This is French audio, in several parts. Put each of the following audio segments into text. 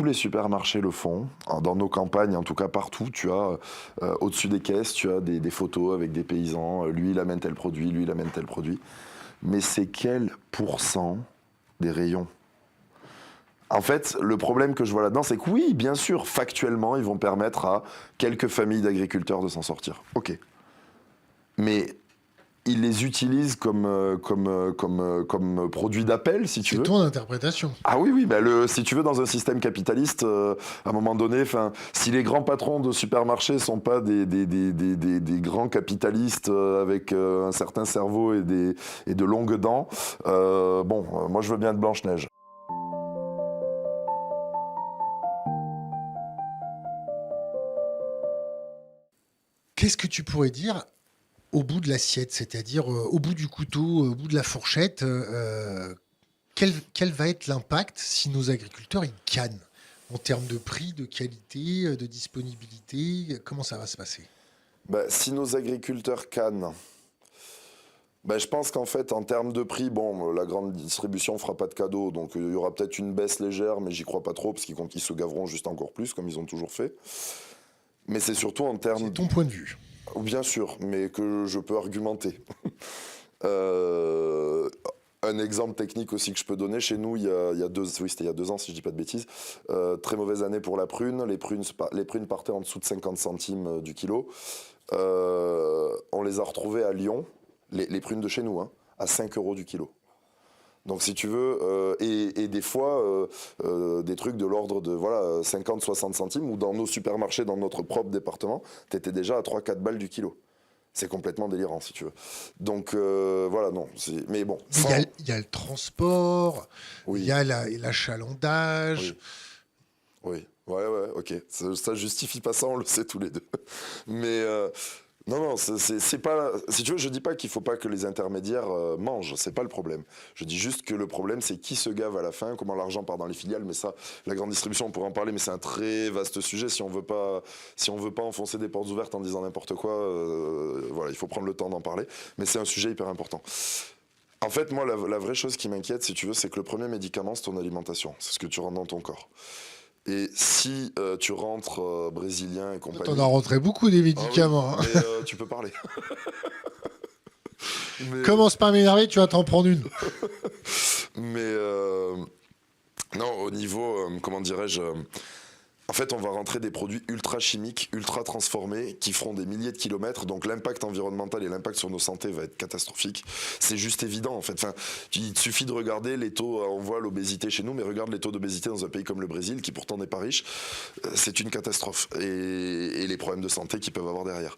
tous les supermarchés le font. Dans nos campagnes, en tout cas partout, tu as au-dessus des caisses, tu as des photos avec des paysans. Lui, il amène tel produit, lui, il amène tel produit. Mais c'est quel pourcent des rayons? En fait, le problème que je vois là-dedans, c'est que oui, bien sûr, factuellement, ils vont permettre à quelques familles d'agriculteurs de s'en sortir. Ok. Mais ils les utilisent comme produit d'appel, si tu C'est veux. ton interprétation. Ah oui, oui, si tu veux, dans un système capitaliste, à un moment donné, si les grands patrons de supermarchés sont pas des grands capitalistes avec un certain cerveau et de longues dents, moi je veux bien être Blanche-Neige. Qu'est-ce que tu pourrais dire au bout de l'assiette, c'est-à-dire au bout du couteau, au bout de la fourchette, quel va être l'impact si nos agriculteurs ils cannent en termes de prix, de qualité, de disponibilité? Comment ça va se passer? Si nos agriculteurs cannent, je pense qu'en fait, en termes de prix, la grande distribution fera pas de cadeau, donc il y aura peut-être une baisse légère, mais j'y crois pas trop, parce qu'ils se gaveront juste encore plus, comme ils ont toujours fait. Mais c'est surtout en termes... C'est ton point de vue. Bien sûr, mais que je peux argumenter. Euh, un exemple technique aussi que je peux donner, chez nous, c'était il y a 2 ans si je dis pas de bêtises, très mauvaise année pour la prune, les prunes partaient en dessous de 50 centimes du kilo. On les a retrouvées à Lyon, les prunes de chez nous, hein, à 5 euros du kilo. Donc si tu veux, et des fois, des trucs de l'ordre de 50-60 centimes, ou dans nos supermarchés, dans notre propre département, t'étais déjà à 3-4 balles du kilo. C'est complètement délirant, si tu veux. Donc non. Mais bon. Il y a le transport, il Oui, y a l'achalandage. oui, oui. Ouais, ok. Ça justifie pas ça, on le sait tous les deux. Mais non, c'est pas. Si tu veux, je dis pas qu'il faut pas que les intermédiaires mangent, c'est pas le problème. Je dis juste que le problème, c'est qui se gave à la fin, comment l'argent part dans les filiales. Mais ça, la grande distribution, on pourrait en parler, mais c'est un très vaste sujet. Si on veut pas enfoncer des portes ouvertes en disant n'importe quoi, il faut prendre le temps d'en parler. Mais c'est un sujet hyper important. En fait, moi, la vraie chose qui m'inquiète, si tu veux, c'est que le premier médicament, c'est ton alimentation. C'est ce que tu rentres dans ton corps. Et si tu rentres brésilien et compagnie... T'en as rentré beaucoup des médicaments. Ah oui, mais tu peux parler. Mais... Commence pas à m'énerver, tu vas t'en prendre une. Mais non, au niveau, comment dirais-je... En fait, on va rentrer des produits ultra chimiques, ultra transformés, qui feront des milliers de kilomètres. Donc l'impact environnemental et l'impact sur nos santé va être catastrophique. C'est juste évident, en fait. Il suffit de regarder les taux. On voit l'obésité chez nous, mais regarde les taux d'obésité dans un pays comme le Brésil, qui pourtant n'est pas riche. C'est une catastrophe. Et les problèmes de santé qu'ils peuvent avoir derrière.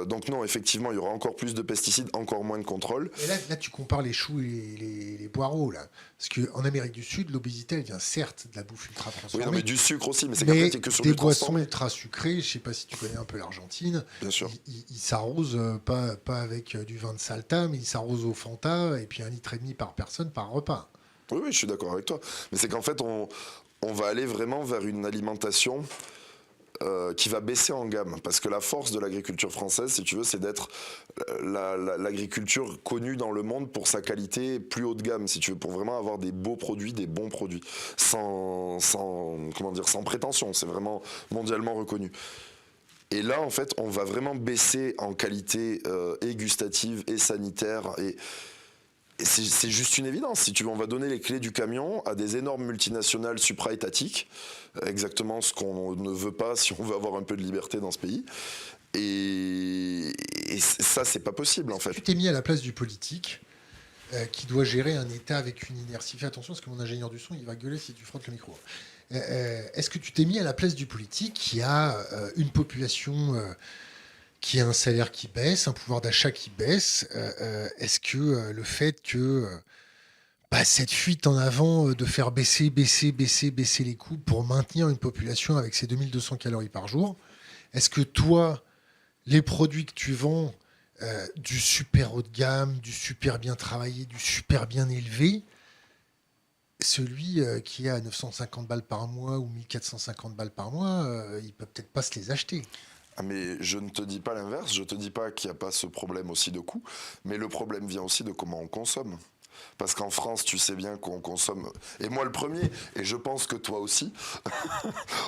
Donc non, effectivement, il y aura encore plus de pesticides, encore moins de contrôle. Et là, tu compares les choux et les poireaux, là. Parce qu'en Amérique du Sud, l'obésité, elle vient certes de la bouffe ultra transformée. Oui, non, mais du sucre aussi, mais c'est qu'après, t'es que sur des du boissons transformé. ultra sucrées, je sais pas si tu connais un peu l'Argentine. Bien sûr. Ils s'arrosent pas avec du vin de Salta, mais ils s'arrosent au Fanta, et puis 1,5 litre par personne par repas. Oui, je suis d'accord avec toi. Mais c'est qu'en fait, on va aller vraiment vers une alimentation qui va baisser en gamme. Parce que la force de l'agriculture française, si tu veux, c'est d'être l'agriculture connue dans le monde pour sa qualité plus haut de gamme, si tu veux, pour vraiment avoir des beaux produits, des bons produits, sans prétention. C'est vraiment mondialement reconnu. Et là, en fait, on va vraiment baisser en qualité et gustative et sanitaire. Et c'est juste une évidence. Si tu veux, on va donner les clés du camion à des énormes multinationales supra-étatiques, exactement ce qu'on ne veut pas si on veut avoir un peu de liberté dans ce pays. Et ça, c'est pas possible, en fait. Tu t'es mis à la place du politique qui doit gérer un État avec une inertie. Fais attention, parce que mon ingénieur du son, il va gueuler si tu frottes le micro. Est-ce que tu t'es mis à la place du politique qui a une population qui a un salaire qui baisse, un pouvoir d'achat qui baisse? Est-ce que le fait que cette fuite en avant de faire baisser les coûts pour maintenir une population avec ses 2200 calories par jour, est-ce que toi, les produits que tu vends, du super haut de gamme, du super bien travaillé, du super bien élevé, celui qui est à 950 balles par mois ou 1450 balles par mois, il peut peut-être pas se les acheter. Ah, mais je ne te dis pas l'inverse, je te dis pas qu'il n'y a pas ce problème aussi de coût, mais le problème vient aussi de comment on consomme. Parce qu'en France, tu sais bien qu'on consomme, et moi le premier, et je pense que toi aussi,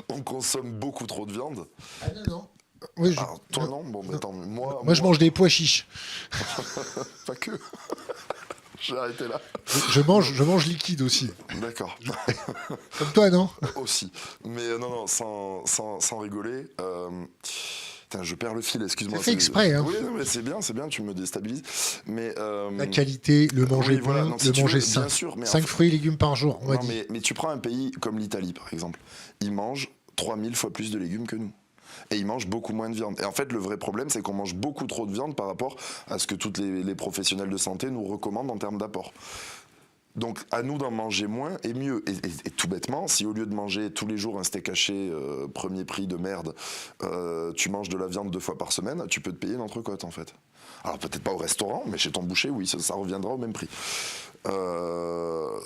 on consomme beaucoup trop de viande. Ah non, non. Oui, Alors, toi non? Bon, mais tant mieux. moi, je mange des pois chiches. Pas que. J'ai arrêté là. Je mange liquide aussi. D'accord. Comme toi, non? Aussi. Mais non, sans rigoler. Putain, je perds le fil, excuse-moi. C'est fait exprès, hein. Oui, non, mais c'est bien, tu me déstabilises. Mais, La qualité, le manger oui, voilà, bon, donc, si le tu manger veux, sain. bien sûr, mais 5 fruits et légumes par jour, on m'a non, dit. mais tu prends un pays comme l'Italie, par exemple. Ils mangent 3000 fois plus de légumes que nous. Et ils mangent beaucoup moins de viande. Et en fait, le vrai problème, c'est qu'on mange beaucoup trop de viande par rapport à ce que tous les professionnels de santé nous recommandent en termes d'apport. Donc à nous d'en manger moins et mieux. Et tout bêtement, si au lieu de manger tous les jours un steak haché premier prix de merde, tu manges de la viande 2 fois par semaine, tu peux te payer une entrecôte en fait. Alors peut-être pas au restaurant, mais chez ton boucher, oui, ça reviendra au même prix.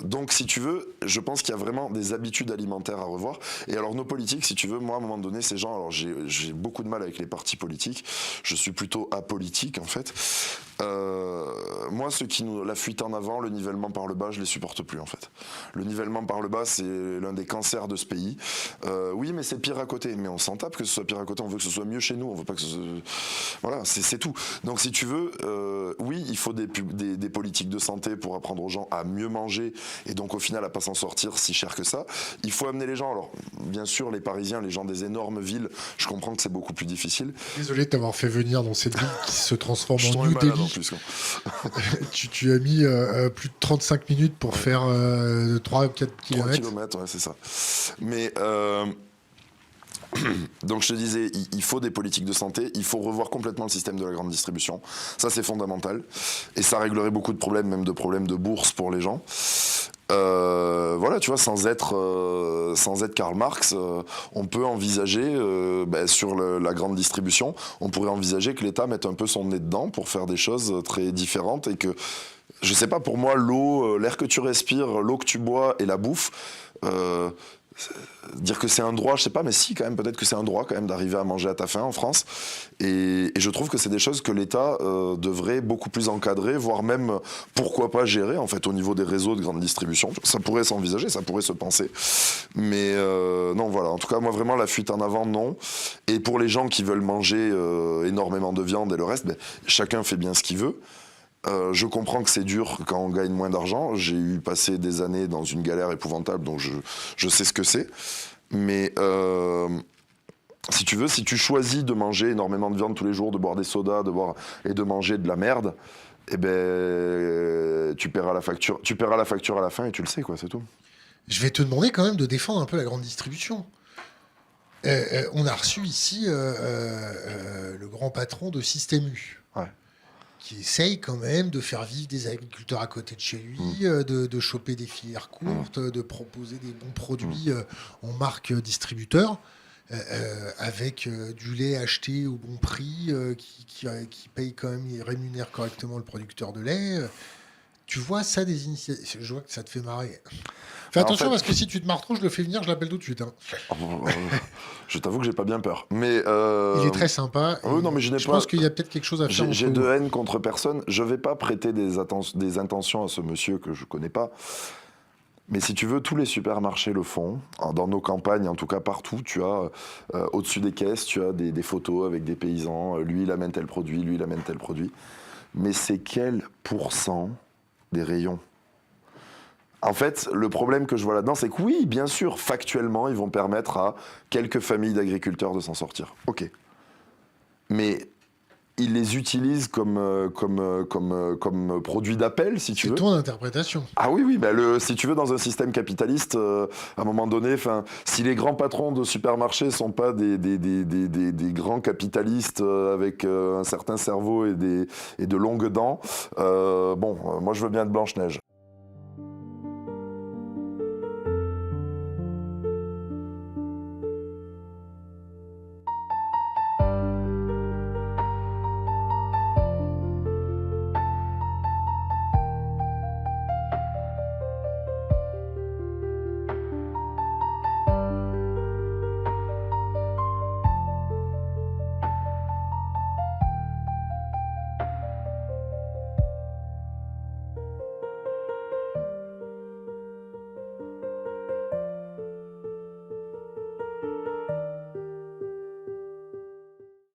Donc si tu veux, je pense qu'il y a vraiment des habitudes alimentaires à revoir. Et alors nos politiques, si tu veux, moi à un moment donné, ces gens, alors j'ai beaucoup de mal avec les partis politiques, je suis plutôt apolitique en fait. Moi, la fuite en avant, le nivellement par le bas, je les supporte plus en fait. Le nivellement par le bas, c'est l'un des cancers de ce pays. Oui, mais c'est pire à côté. Mais on s'en tape que ce soit pire à côté. On veut que ce soit mieux chez nous. On veut pas que voilà, c'est tout. Donc, si tu veux, oui, il faut des politiques de santé pour apprendre aux gens à mieux manger et donc au final à pas s'en sortir si cher que ça. Il faut amener les gens. Alors, bien sûr, les Parisiens, les gens des énormes villes, je comprends que c'est beaucoup plus difficile. Désolé de t'avoir fait venir dans cette ville qui se transforme Je en suis New malade en Delhi. plus, quoi. Tu as mis plus de 35 minutes pour faire 3 ou 4 3 km. kilomètres, ouais, c'est ça. Mais donc je te disais, il faut des politiques de santé, il faut revoir complètement le système de la grande distribution. Ça, c'est fondamental. Et ça réglerait beaucoup de problèmes, même de problèmes de bourse pour les gens. Voilà, tu vois, sans être Karl Marx, on peut envisager, sur la grande distribution, on pourrait envisager que l'État mette un peu son nez dedans pour faire des choses très différentes et que, je sais pas, pour moi, l'eau, l'air que tu respires, l'eau que tu bois et la bouffe, dire que c'est un droit, je sais pas, mais si, quand même, peut-être que c'est un droit quand même d'arriver à manger à ta faim en France. Et je trouve que c'est des choses que l'État devrait beaucoup plus encadrer, voire même, pourquoi pas gérer, en fait, au niveau des réseaux de grande distribution. Ça pourrait s'envisager, ça pourrait se penser. Mais non, voilà. En tout cas, moi, vraiment, la fuite en avant, non. Et pour les gens qui veulent manger énormément de viande et le reste, chacun fait bien ce qu'il veut. Je comprends que c'est dur quand on gagne moins d'argent. J'ai eu passé des années dans une galère épouvantable, donc je sais ce que c'est. Mais si tu veux, si tu choisis de manger énormément de viande tous les jours, de boire des sodas, et de manger de la merde, eh ben, tu paieras la facture. Tu paieras la facture à la fin et tu le sais, quoi, c'est tout. Je vais te demander quand même de défendre un peu la grande distribution. On a reçu ici le grand patron de Système U. Ouais. Qui essaye quand même de faire vivre des agriculteurs à côté de chez lui, de choper des filières courtes, de proposer des bons produits en marque distributeur, avec du lait acheté au bon prix, qui paye quand même, il rémunère correctement le producteur de lait. Tu vois ça des initiatives. Je vois que ça te fait marrer. Fais attention parce que si tu te marres trop, je le fais venir, je l'appelle tout de suite. Hein. Je t'avoue que j'ai pas bien peur. Mais il est très sympa. Oui, non, mais je pense qu'il y a peut-être quelque chose à faire. J'ai de haine contre personne. Je vais pas prêter des intentions à ce monsieur que je connais pas. Mais si tu veux, tous les supermarchés le font. Dans nos campagnes, en tout cas partout, tu as au-dessus des caisses, tu as des photos avec des paysans. Lui, il amène tel produit, lui, il amène tel produit. Mais c'est quel pourcent des rayons? En fait, le problème que je vois là-dedans, c'est que oui, bien sûr, factuellement, ils vont permettre à quelques familles d'agriculteurs de s'en sortir. Ok. Mais ils les utilisent comme produit d'appel, si tu veux. C'est ton interprétation. Ah oui, si tu veux, dans un système capitaliste, à un moment donné, si les grands patrons de supermarchés ne sont pas des grands capitalistes avec un certain cerveau et de longues dents, moi je veux bien être Blanche-Neige.